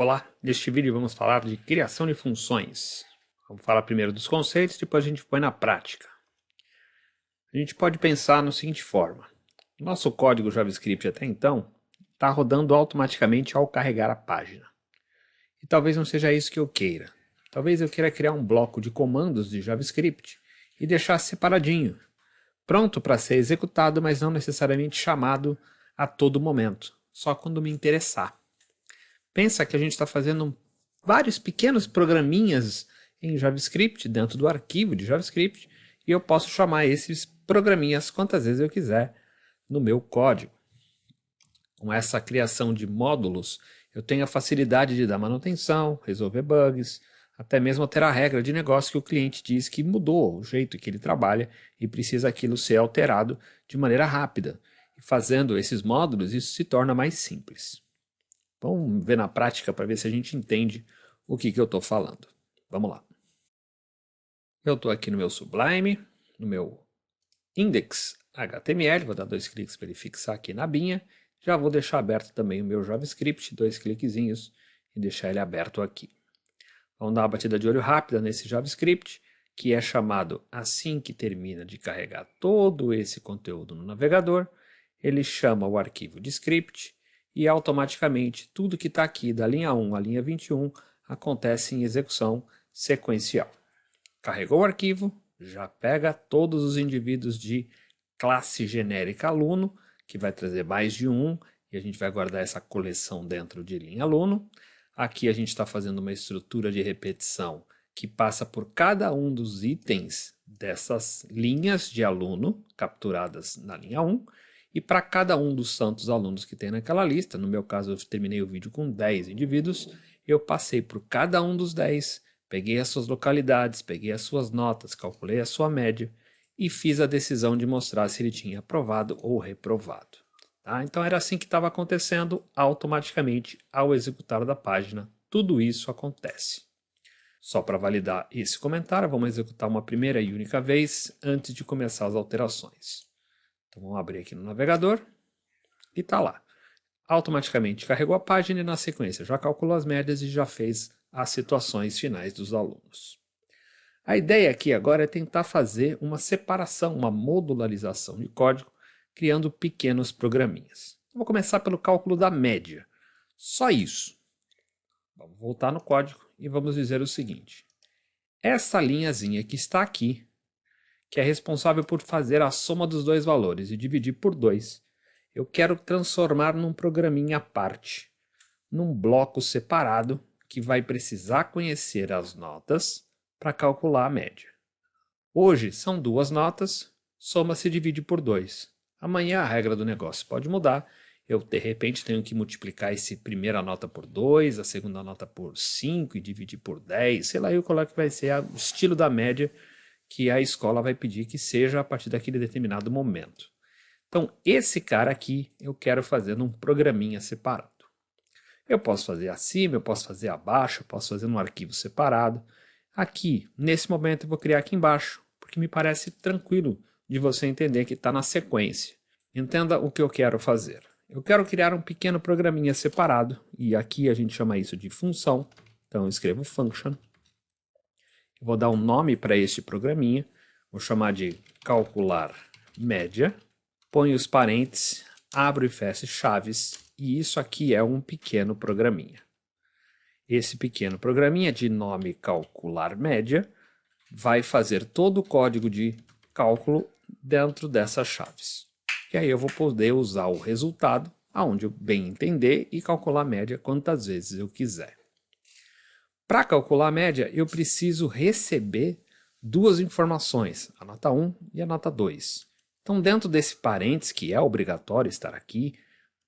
Olá, neste vídeo vamos falar de criação de funções. Vamos falar primeiro dos conceitos, depois a gente põe na prática. A gente pode pensar na seguinte forma. Nosso código JavaScript até então está rodando automaticamente ao carregar a página. E talvez não seja isso que eu queira. Talvez eu queira criar um bloco de comandos de JavaScript e deixar separadinho, pronto para ser executado, mas não necessariamente chamado a todo momento, só quando me interessar. Pensa que a gente está fazendo vários pequenos programinhas em JavaScript, dentro do arquivo de JavaScript, e eu posso chamar esses programinhas quantas vezes eu quiser no meu código. Com essa criação de módulos, eu tenho a facilidade de dar manutenção, resolver bugs, até mesmo alterar a regra de negócio que o cliente diz que mudou o jeito que ele trabalha e precisa aquilo ser alterado de maneira rápida. E fazendo esses módulos, isso se torna mais simples. Vamos ver na prática para ver se a gente entende o que eu estou falando. Vamos lá. Eu estou aqui no meu Sublime, no meu index.html, vou dar 2 cliques para ele fixar aqui na abinha. Já vou deixar aberto também o meu JavaScript, 2 cliquezinhos e deixar ele aberto aqui. Vamos dar uma batida de olho rápida nesse JavaScript, que é chamado, assim que termina de carregar todo esse conteúdo no navegador, ele chama o arquivo de script e automaticamente tudo que está aqui da linha 1 à linha 21 acontece em execução sequencial. Carregou o arquivo, já pega todos os indivíduos de classe genérica aluno, que vai trazer mais de um, e a gente vai guardar essa coleção dentro de linha aluno. Aqui a gente está fazendo uma estrutura de repetição que passa por cada um dos itens dessas linhas de aluno capturadas na linha 1, e para cada um dos santos alunos que tem naquela lista, no meu caso eu terminei o vídeo com 10 indivíduos, eu passei por cada um dos 10, peguei as suas localidades, peguei as suas notas, calculei a sua média e fiz a decisão de mostrar se ele tinha aprovado ou reprovado. Tá? Então era assim que estava acontecendo automaticamente ao executar da página. Tudo isso acontece. Só para validar esse comentário, vamos executar uma primeira e única vez antes de começar as alterações. Então vamos abrir aqui no navegador e está lá. Automaticamente carregou a página e na sequência já calculou as médias e já fez as situações finais dos alunos. A ideia aqui agora é tentar fazer uma separação, uma modularização de código, criando pequenos programinhas. Vou começar pelo cálculo da média. Só isso. Vamos voltar no código e vamos dizer o seguinte. Essa linhazinha que está aqui, que é responsável por fazer a soma dos dois valores e dividir por 2, eu quero transformar num programinha à parte, num bloco separado que vai precisar conhecer as notas para calcular a média. Hoje são 2 notas, soma se divide por 2. Amanhã a regra do negócio pode mudar, eu de repente tenho que multiplicar essa primeira nota por 2, a segunda nota por 5 e dividir por 10, sei lá qual é que vai ser o estilo da média que a escola vai pedir que seja a partir daquele determinado momento. Então, esse cara aqui eu quero fazer num programinha separado. Eu posso fazer acima, eu posso fazer abaixo, eu posso fazer num arquivo separado. Aqui, nesse momento, eu vou criar aqui embaixo, porque me parece tranquilo de você entender que está na sequência. Entenda o que eu quero fazer. Eu quero criar um pequeno programinha separado, e aqui a gente chama isso de função. Então eu escrevo function. Eu vou dar um nome para este programinha, vou chamar de calcular média, ponho os parênteses, abro e fecho chaves, e isso aqui é um pequeno programinha. Esse pequeno programinha de nome calcular média vai fazer todo o código de cálculo dentro dessas chaves. E aí eu vou poder usar o resultado aonde eu bem entender e calcular a média quantas vezes eu quiser. Para calcular a média, eu preciso receber 2 informações, a nota 1 e a nota 2. Então, dentro desse parênteses, que é obrigatório estar aqui,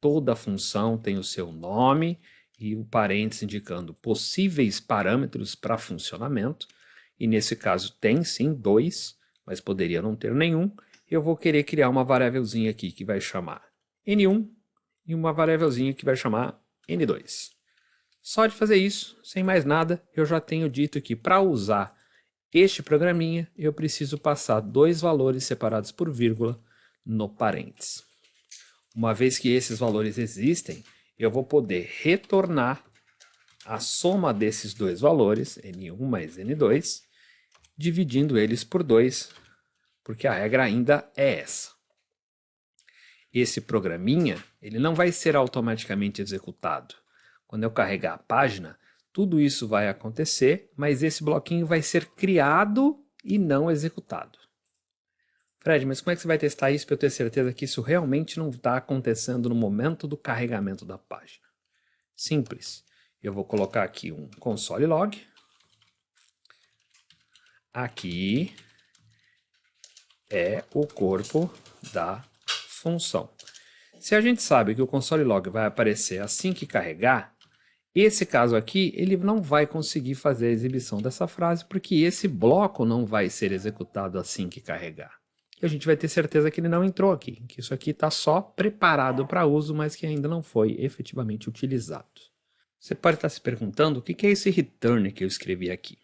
toda função tem o seu nome e o parênteses indicando possíveis parâmetros para funcionamento. E nesse caso tem sim 2, mas poderia não ter nenhum. Eu vou querer criar uma variávelzinha aqui que vai chamar N1 e uma variávelzinha que vai chamar N2. Só de fazer isso, sem mais nada, eu já tenho dito que para usar este programinha, eu preciso passar 2 valores separados por vírgula no parênteses. Uma vez que esses valores existem, eu vou poder retornar a soma desses dois valores, N1 mais N2, dividindo eles por 2, porque a regra ainda é essa. Esse programinha, ele não vai ser automaticamente executado. Quando eu carregar a página, tudo isso vai acontecer, mas esse bloquinho vai ser criado e não executado. Fred, mas como é que você vai testar isso para eu ter certeza que isso realmente não está acontecendo no momento do carregamento da página? Simples. Eu vou colocar aqui um console log. Aqui é o corpo da função. Se a gente sabe que o console log vai aparecer assim que carregar, esse caso aqui ele não vai conseguir fazer a exibição dessa frase porque esse bloco não vai ser executado assim que carregar. E a gente vai ter certeza que ele não entrou aqui, que isso aqui está só preparado para uso, mas que ainda não foi efetivamente utilizado. Você pode estar se perguntando o que é esse return que eu escrevi aqui.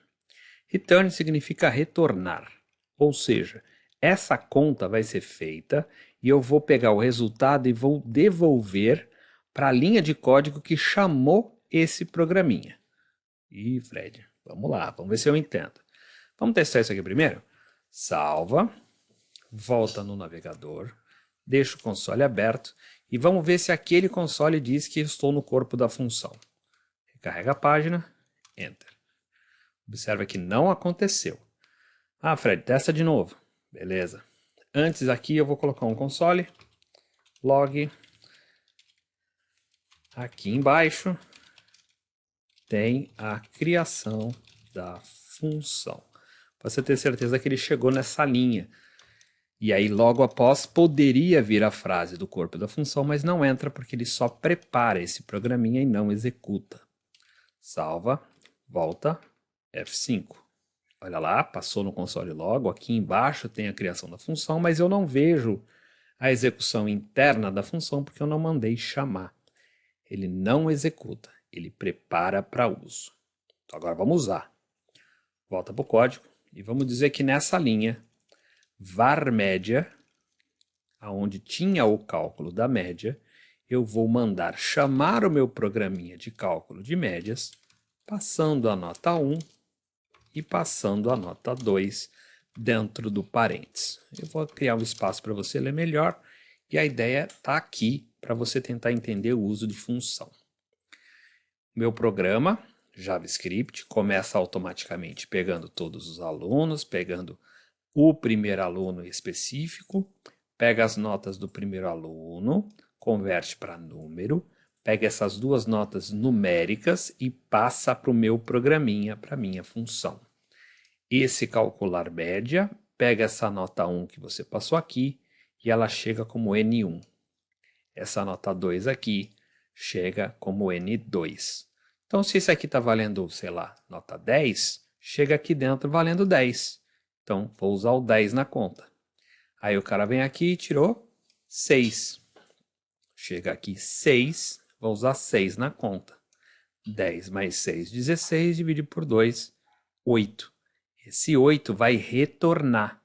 Return significa retornar, ou seja, essa conta vai ser feita e eu vou pegar o resultado e vou devolver para a linha de código que chamou esse programinha. Ih, Fred, vamos lá, vamos ver se eu entendo. Vamos testar isso aqui primeiro? Salva, volta no navegador, deixa o console aberto e vamos ver se aquele console diz que estou no corpo da função. Recarrega a página, Enter. Observa que não aconteceu. Ah, Fred, testa de novo. Beleza. Antes aqui eu vou colocar um console, log. Aqui embaixo tem a criação da função. Para você ter certeza que ele chegou nessa linha. E aí logo após poderia vir a frase do corpo da função, mas não entra porque ele só prepara esse programinha e não executa. Salva, volta, F5. Olha lá, passou no console logo, aqui embaixo tem a criação da função, mas eu não vejo a execução interna da função porque eu não mandei chamar. Ele não executa, ele prepara para uso. Então agora vamos usar. Volta para o código e vamos dizer que nessa linha var média, onde tinha o cálculo da média, eu vou mandar chamar o meu programinha de cálculo de médias, passando a nota 1 e passando a nota 2 dentro do parênteses. Eu vou criar um espaço para você ler melhor e a ideia está aqui para você tentar entender o uso de função. Meu programa, JavaScript, começa automaticamente pegando todos os alunos, pegando o primeiro aluno específico, pega as notas do primeiro aluno, converte para número, pega essas duas notas numéricas e passa para o meu programinha, para a minha função. Esse calcular média pega essa nota 1 que você passou aqui e ela chega como N1. Essa nota 2 aqui chega como N2. Então, se esse aqui está valendo, sei lá, nota 10, chega aqui dentro valendo 10. Então, vou usar o 10 na conta. Aí o cara vem aqui e tirou 6. Chega aqui 6, vou usar 6 na conta. 10 mais 6, 16, divide por 2, 8. Esse 8 vai retornar.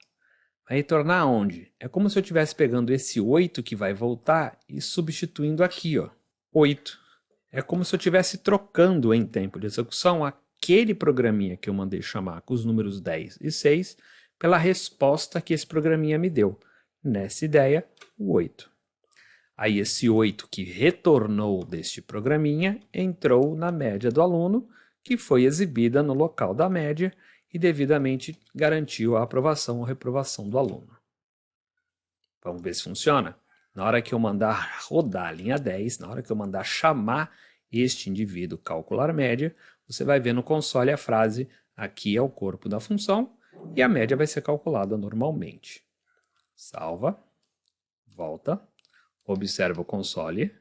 Vai retornar aonde? É como se eu estivesse pegando esse 8 que vai voltar e substituindo aqui, ó, 8. É como se eu estivesse trocando em tempo de execução aquele programinha que eu mandei chamar com os números 10 e 6 pela resposta que esse programinha me deu. Nessa ideia, o 8. Aí esse 8 que retornou deste programinha entrou na média do aluno, que foi exibida no local da média e devidamente garantiu a aprovação ou reprovação do aluno. Vamos ver se funciona? Na hora que eu mandar rodar a linha 10, na hora que eu mandar chamar este indivíduo calcular média, você vai ver no console a frase aqui é o corpo da função e a média vai ser calculada normalmente. Salva, volta, observa o console,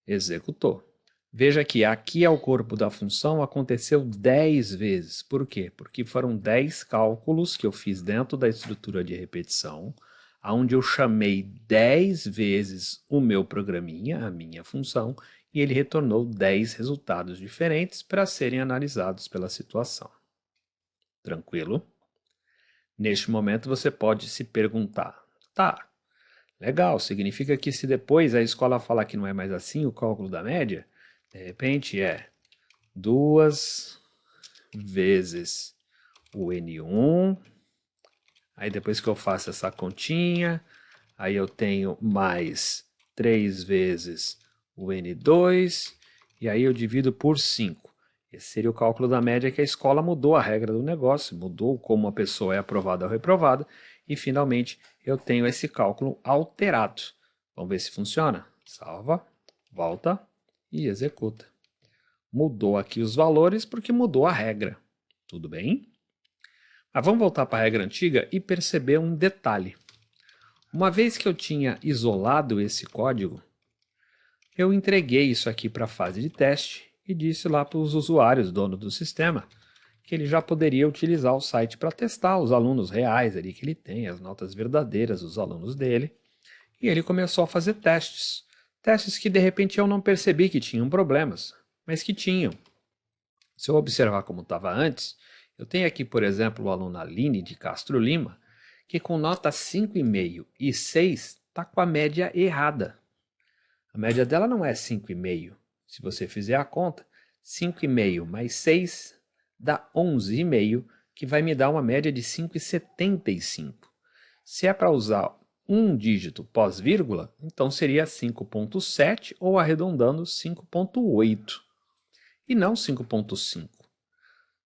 executou. Veja que aqui é o corpo da função, aconteceu 10 vezes. Por quê? Porque foram 10 cálculos que eu fiz dentro da estrutura de repetição, onde eu chamei 10 vezes o meu programinha, a minha função, e ele retornou 10 resultados diferentes para serem analisados pela situação. Tranquilo? Neste momento você pode se perguntar, tá, legal, significa que se depois a escola falar que não é mais assim o cálculo da média, de repente é 2 vezes o N1. Aí depois que eu faço essa continha, aí eu tenho mais 3 vezes o N2, e aí eu divido por 5. Esse seria o cálculo da média, que a escola mudou a regra do negócio, mudou como a pessoa é aprovada ou reprovada, e finalmente eu tenho esse cálculo alterado. Vamos ver se funciona? Salva, volta e executa. Mudou aqui os valores porque mudou a regra. Tudo bem? Mas vamos voltar para a regra antiga e perceber um detalhe. Uma vez que eu tinha isolado esse código, eu entreguei isso aqui para a fase de teste e disse lá para os usuários, dono do sistema, que ele já poderia utilizar o site para testar os alunos reais ali que ele tem, as notas verdadeiras dos alunos dele. E ele começou a fazer testes. Testes que de repente eu não percebi que tinham problemas, mas que tinham. Se eu observar como estava antes, eu tenho aqui, por exemplo, o aluno Aline de Castro Lima, que com nota 5,5 e 6 está com a média errada. A média dela não é 5,5. Se você fizer a conta, 5,5 mais 6 dá 11,5, que vai me dar uma média de 5,75. Se é para usar um dígito pós-vírgula, então seria 5,7 ou arredondando 5,8 e não 5,5.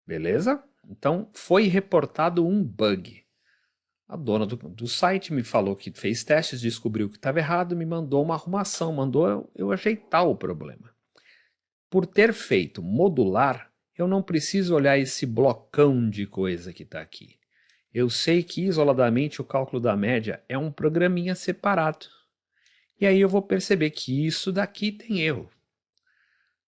Beleza? Então foi reportado um bug. A dona do site me falou que fez testes, descobriu que estava errado, me mandou uma arrumação, mandou eu ajeitar o problema. Por ter feito modular, eu não preciso olhar esse blocão de coisa que está aqui. Eu sei que isoladamente o cálculo da média é um programinha separado. E aí eu vou perceber que isso daqui tem erro.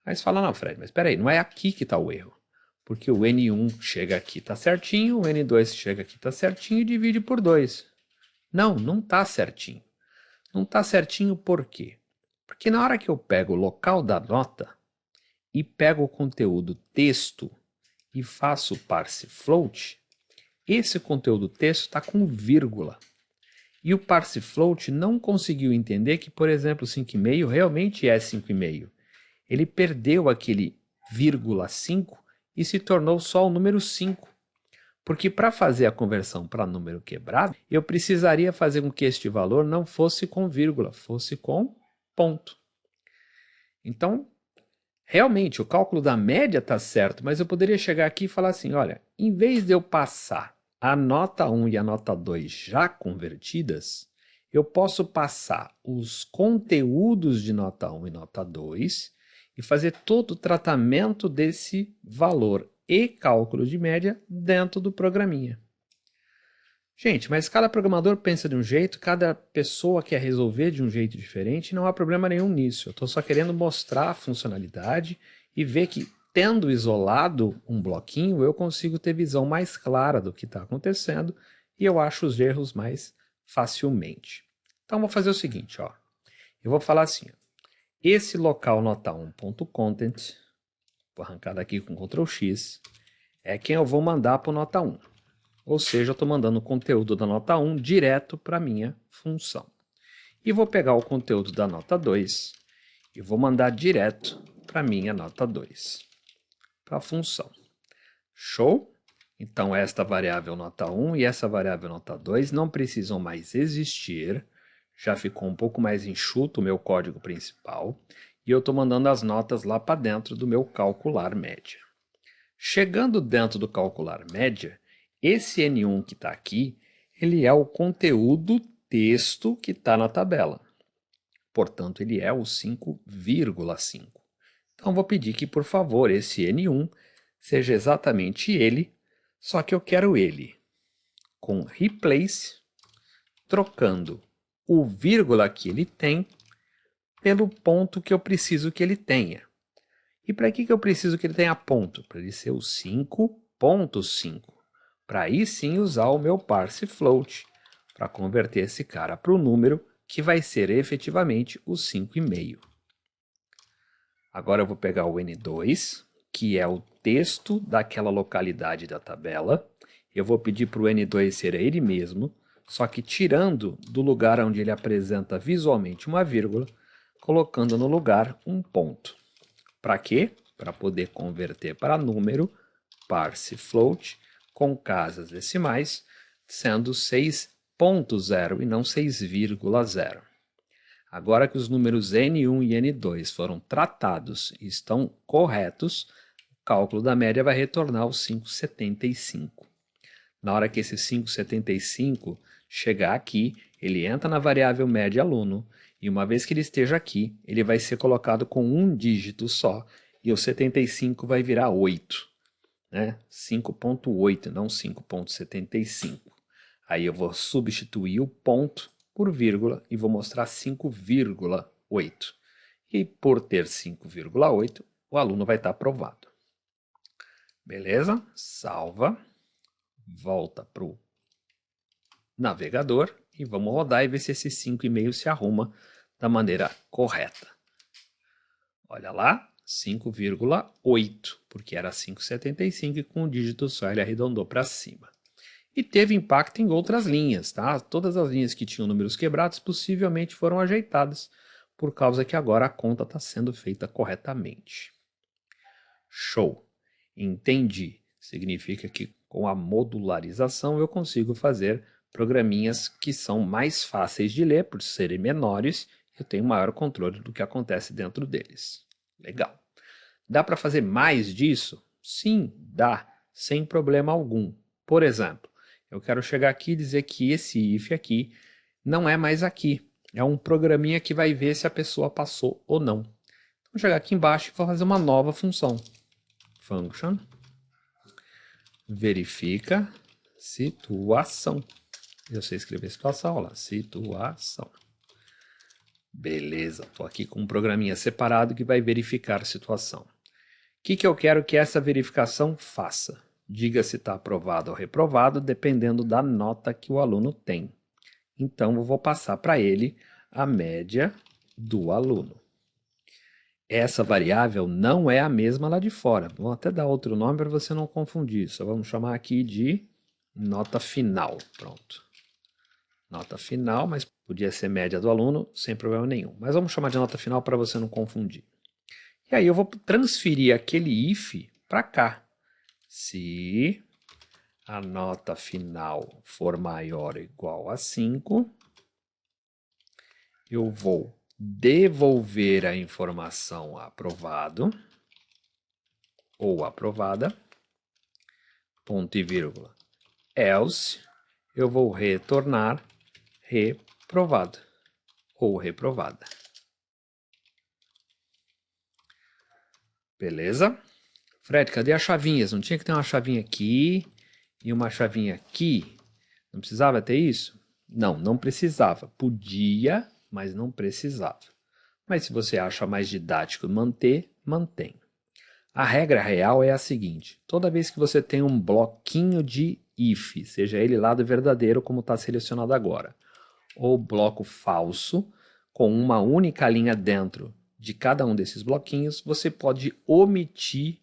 Aí você fala, não, Fred, mas espera aí, não é aqui que está o erro. Porque o N1 chega aqui, está certinho, o N2 chega aqui, está certinho e divide por 2. Não, não está certinho. Não está certinho por quê? Porque na hora que eu pego o local da nota e pego o conteúdo texto e faço parse float, esse conteúdo texto está com vírgula. E o parse float não conseguiu entender que, por exemplo, 5,5 realmente é 5,5. Ele perdeu aquele vírgula 5 e se tornou só o número 5. Porque para fazer a conversão para número quebrado, eu precisaria fazer com que este valor não fosse com vírgula, fosse com ponto. Então, realmente, o cálculo da média está certo, mas eu poderia chegar aqui e falar assim, olha, em vez de eu passar a nota 1 e a nota 2 já convertidas, eu posso passar os conteúdos de nota 1 e nota 2 e fazer todo o tratamento desse valor e cálculo de média dentro do programinha. Gente, mas cada programador pensa de um jeito, cada pessoa quer resolver de um jeito diferente, não há problema nenhum nisso. Eu estou só querendo mostrar a funcionalidade e ver que, tendo isolado um bloquinho, eu consigo ter visão mais clara do que está acontecendo e eu acho os erros mais facilmente. Então, vou fazer o seguinte, ó. Eu vou falar assim, ó. Esse local nota1.content, vou arrancar daqui com Ctrl X, é quem eu vou mandar para o nota 1. Ou seja, eu estou mandando o conteúdo da nota 1 direto para a minha função. E vou pegar o conteúdo da nota 2 e vou mandar direto para a minha nota 2, para a função. Show? Então, esta variável nota 1 e essa variável nota 2 não precisam mais existir. Já ficou um pouco mais enxuto o meu código principal. E eu estou mandando as notas lá para dentro do meu calcular média. Chegando dentro do calcular média, esse N1 que está aqui, ele é o conteúdo texto que está na tabela. Portanto, ele é o 5,5. Então, vou pedir que, por favor, esse N1 seja exatamente ele, só que eu quero ele com replace, trocando o vírgula que ele tem pelo ponto que eu preciso que ele tenha. E para que eu preciso que ele tenha ponto? Para ele ser o 5,5. Para aí sim usar o meu parse float para converter esse cara para o número que vai ser efetivamente o 5,5. Agora eu vou pegar o N2, que é o texto daquela localidade da tabela. Eu vou pedir para o N2 ser ele mesmo, só que tirando do lugar onde ele apresenta visualmente uma vírgula, colocando no lugar um ponto. Para quê? para poder converter para número, parse float, com casas decimais, sendo 6.0 e não 6,0. Agora que os números N1 e N2 foram tratados e estão corretos, o cálculo da média vai retornar os 5,75. Na hora que esse 5,75 chegar aqui, ele entra na variável média aluno, e uma vez que ele esteja aqui, ele vai ser colocado com um dígito só, e o 75 vai virar 8, né? 5.8, não 5.75. Aí eu vou substituir o ponto por vírgula e vou mostrar 5,8. E por ter 5,8, o aluno vai estar aprovado. Beleza? Salva. Volta para o navegador e vamos rodar e ver se esse 5,5 se arruma da maneira correta. Olha lá, 5,8, porque era 5,75 e com um dígito só ele arredondou para cima. E teve impacto em outras linhas, tá? Todas as linhas que tinham números quebrados possivelmente foram ajeitadas, por causa que agora a conta está sendo feita corretamente. Show! Entendi. Significa que com a modularização eu consigo fazer programinhas que são mais fáceis de ler, por serem menores, eu tenho maior controle do que acontece dentro deles. Legal. Dá para fazer mais disso? Sim, dá, sem problema algum. Por exemplo, eu quero chegar aqui e dizer que esse if aqui não é mais aqui. É um programinha que vai ver se a pessoa passou ou não. Vou chegar aqui embaixo e vou fazer uma nova função. Function verifica situação. Eu sei escrever situação, olha lá, situação. Beleza, estou aqui com um programinha separado que vai verificar a situação. O que eu quero que essa verificação faça? Diga se está aprovado ou reprovado, dependendo da nota que o aluno tem. Então, eu vou passar para ele a média do aluno. Essa variável não é a mesma lá de fora. Vou até dar outro nome para você não confundir. Só vamos chamar aqui de nota final. Pronto. Nota final, mas podia ser média do aluno, sem problema nenhum. Mas vamos chamar de nota final para você não confundir. E aí eu vou transferir aquele if para cá. Se a nota final for maior ou igual a 5, eu vou devolver a informação aprovado ou aprovada, ponto e vírgula, else, eu vou retornar reprovado ou reprovada. Beleza? Fred, cadê as chavinhas? Não tinha que ter uma chavinha aqui e uma chavinha aqui? Não precisava ter isso? Não, não precisava. Podia, mas não precisava. Mas se você acha mais didático manter, mantém. A regra real é a seguinte: toda vez que você tem um bloquinho de if, seja ele lado verdadeiro como está selecionado agora, ou bloco falso, com uma única linha dentro de cada um desses bloquinhos, você pode omitir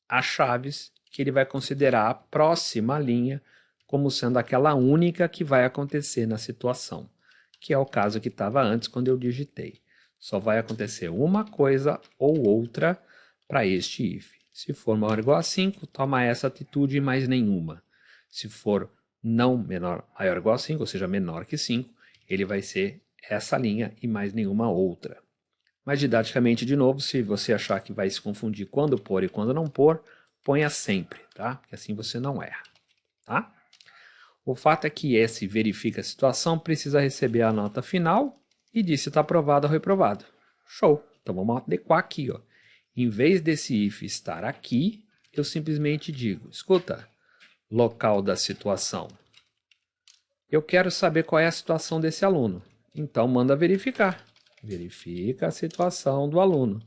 as chaves que ele vai considerar a próxima linha como sendo aquela única que vai acontecer na situação, que é o caso que estava antes quando eu digitei. Só vai acontecer uma coisa ou outra para este if. Se for maior ou igual a 5, toma essa atitude e mais nenhuma. Se for não maior ou igual a 5, ou seja, menor que 5, ele vai ser essa linha e mais nenhuma outra. Mas didaticamente, de novo, se você achar que vai se confundir quando pôr e quando não pôr, ponha sempre, tá? Porque assim você não erra, tá? O fato é que esse verifica a situação precisa receber a nota final e diz se está aprovado ou reprovado. Show! Então vamos adequar aqui, ó. Em vez desse if estar aqui, eu simplesmente digo, escuta, local da situação. Eu quero saber qual é a situação desse aluno. Então manda verificar. Verifica a situação do aluno.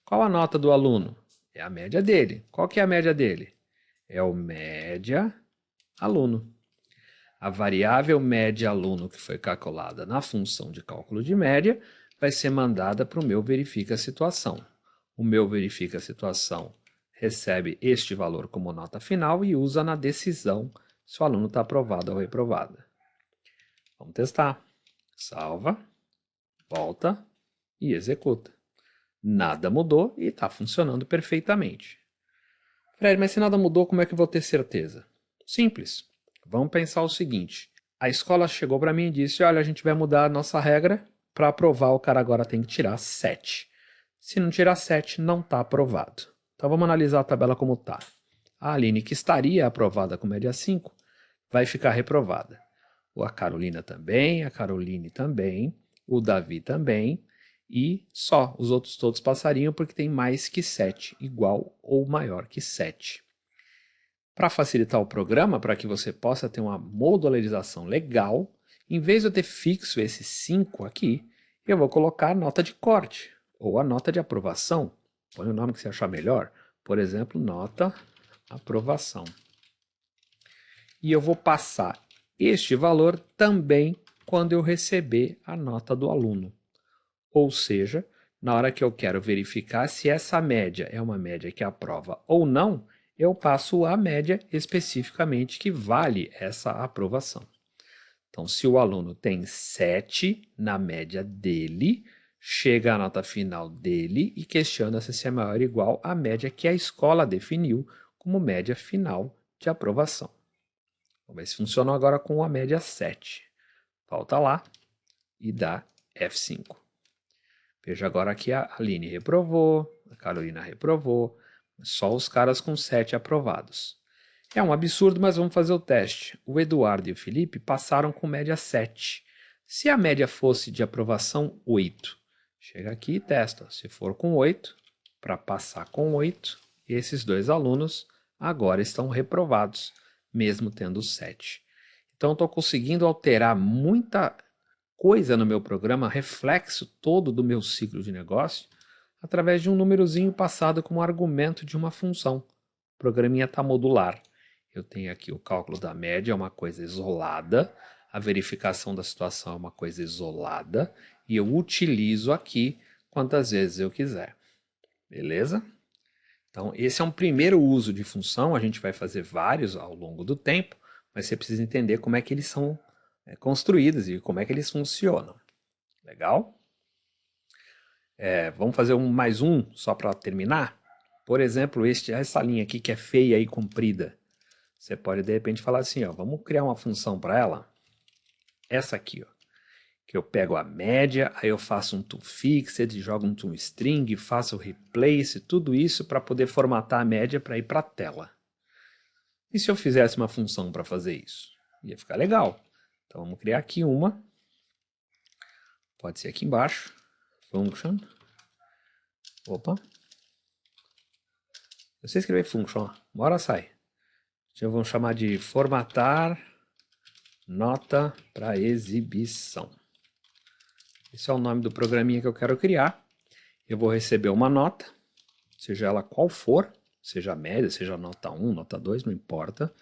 Qual a nota do aluno? É a média dele. Qual que é a média dele? É o média aluno. A variável média aluno que foi calculada na função de cálculo de média vai ser mandada para o meu verifica a situação. O meu verifica a situação recebe este valor como nota final e usa na decisão se o aluno está aprovado ou reprovado. Vamos testar. Salva, volta e executa. Nada mudou e está funcionando perfeitamente. Fred, mas se nada mudou, como é que eu vou ter certeza? Simples. Vamos pensar o seguinte. A escola chegou para mim e disse, olha, a gente vai mudar a nossa regra. Para aprovar, o cara agora tem que tirar 7. Se não tirar 7, não está aprovado. Então vamos analisar a tabela como está. A Aline, que estaria aprovada com média 5, vai ficar reprovada. A Carolina também, a Caroline também, o Davi também, e só os outros todos passariam porque tem mais que 7, igual ou maior que 7. Para facilitar o programa, para que você possa ter uma modularização legal, em vez de eu ter fixo esse 5 aqui, eu vou colocar a nota de corte, ou a nota de aprovação. Põe o nome que você achar melhor. Por exemplo, nota aprovação. E eu vou passar este valor também quando eu receber a nota do aluno. Ou seja, na hora que eu quero verificar se essa média é uma média que aprova ou não, eu passo a média especificamente que vale essa aprovação. Então, se o aluno tem 7 na média dele, chega a nota final dele e questiona se é maior ou igual à média que a escola definiu como média final de aprovação. Vamos ver se funcionou agora com a média 7. Volta lá e dá F5. Veja agora que a Aline reprovou, a Carolina reprovou, só os caras com 7 aprovados. É um absurdo, mas vamos fazer o teste. O Eduardo e o Felipe passaram com média 7. Se a média fosse de aprovação 8, chega aqui e testa. Se for com 8, para passar com 8, esses dois alunos agora estão reprovados, mesmo tendo 7. Então, estou conseguindo alterar muita coisa no meu programa, reflexo todo do meu ciclo de negócio, através de um númerozinho passado como argumento de uma função. O programinha está modular. Eu tenho aqui o cálculo da média, é uma coisa isolada, a verificação da situação é uma coisa isolada, e eu utilizo aqui quantas vezes eu quiser. Beleza? Então, esse é um primeiro uso de função, a gente vai fazer vários ao longo do tempo, mas você precisa entender como é que eles são construídos e como é que eles funcionam. Legal? Vamos fazer mais um só para terminar? Por exemplo, essa linha aqui que é feia e comprida. Você pode de repente falar assim, ó, vamos criar uma função para ela. Essa aqui, ó, que eu pego a média, aí eu faço um toFixed, jogo um toString, faço o replace, tudo isso para poder formatar a média para ir para a tela. E se eu fizesse uma função para fazer isso? Ia ficar legal. Então vamos criar aqui uma. Pode ser aqui embaixo. Function. Opa. Se você escrever function, uma hora sai. Já vamos chamar de formatar nota para exibição. Esse é o nome do programinha que eu quero criar. Eu vou receber uma nota, seja ela qual for, seja a média, seja a nota 1, nota 2, não importa.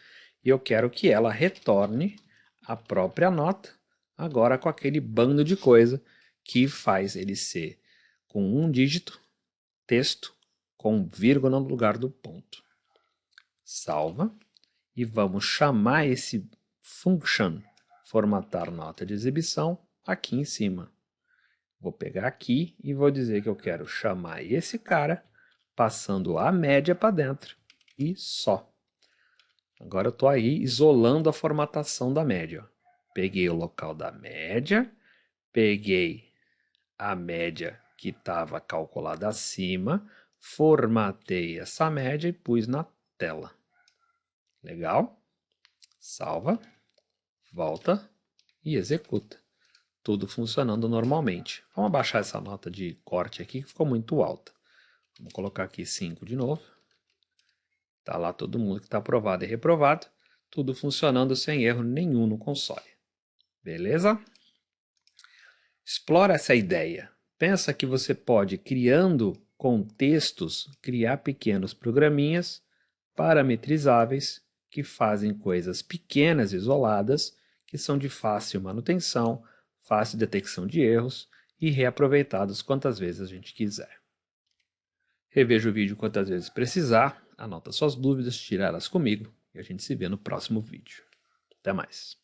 E eu quero que ela retorne a própria nota, agora com aquele bando de coisa que faz ele ser com um dígito, texto, com vírgula no lugar do ponto. Salva. E vamos chamar esse function formatar nota de exibição aqui em cima. Vou pegar aqui e vou dizer que eu quero chamar esse cara passando a média para dentro e só. Agora eu estou aí isolando a formatação da média. Peguei o local da média, peguei a média que estava calculada acima, formatei essa média e pus na tela. Legal? Salva, volta e executa. Tudo funcionando normalmente. Vamos abaixar essa nota de corte aqui que ficou muito alta. Vamos colocar aqui 5 de novo. Está lá todo mundo que está aprovado e reprovado. Tudo funcionando sem erro nenhum no console. Beleza? Explora essa ideia. Pensa que você pode, criando contextos, criar pequenos programinhas parametrizáveis que fazem coisas pequenas, isoladas, que são de fácil manutenção, fácil detecção de erros e reaproveitados quantas vezes a gente quiser. Reveja o vídeo quantas vezes precisar, anota suas dúvidas, tira elas comigo e a gente se vê no próximo vídeo. Até mais!